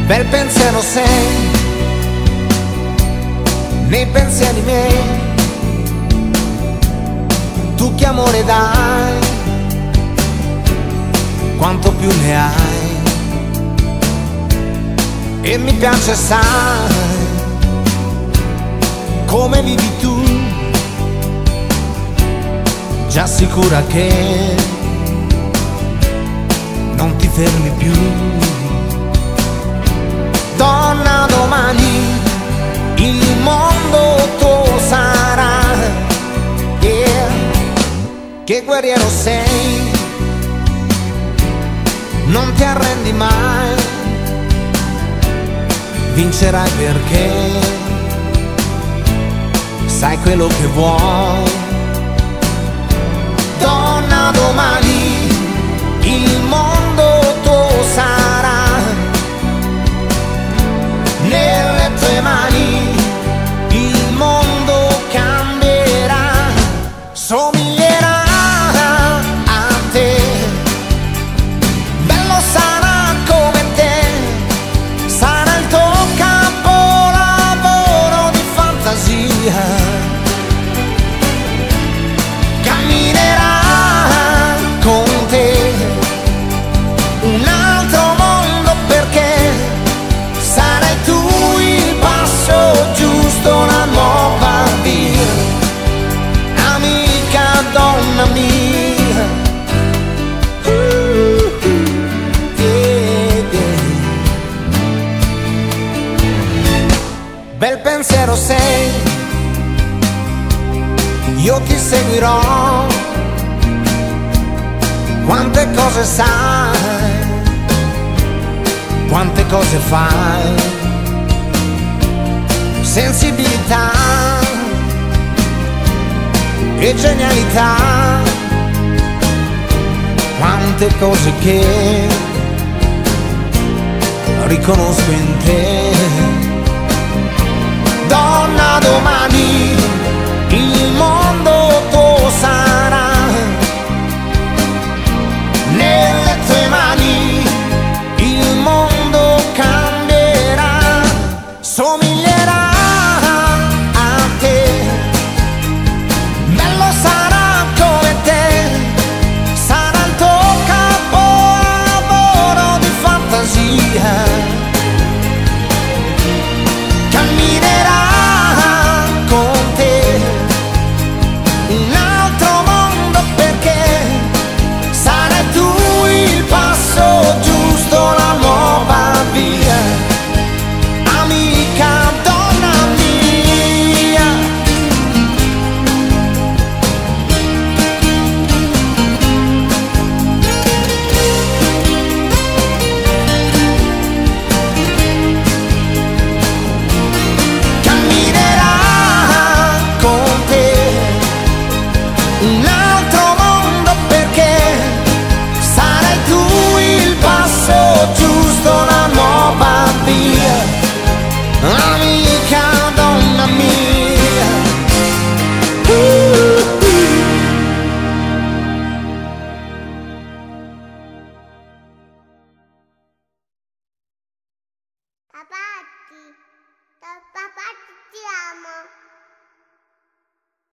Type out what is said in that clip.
Bel pensiero sei nei pensieri miei, tu che amore dai, quanto più ne hai, e mi piace sai come vivi tu, già sicura che non ti fermi più. Donna, domani il mondo tuo sarà, yeah. Che guerriero sei, non ti arrendi mai, vincerai perché sai quello che vuoi. Donna, domani il mondo tuo sarà, nelle tue mani il mondo cambierà, somiglierà a te, bello sarà come te, sarà il tuo capolavoro di fantasia, camminerà con te un altro mondo perché sarai tu il passo giusto, la nuova via, amica, donna mia. Yeah, yeah. Bel pensiero sei, io ti seguirò, quante cose sai, quante cose fai, sensibilità e genialità, quante cose che riconosco in te. Donna, domani il mondo tuo sarà, nelle tue mani il mondo cambierà, somiglierà a te, bello sarà come te, sarà il tuo capolavoro di fantasia, camminerà con te un altro mondo perché sarai tu il passo giusto, la nuova via, amica, donna mia. Camminerà con te un altro mondo perché sarai tu il passo giusto, la nuova via, amica, donna mia. Papà.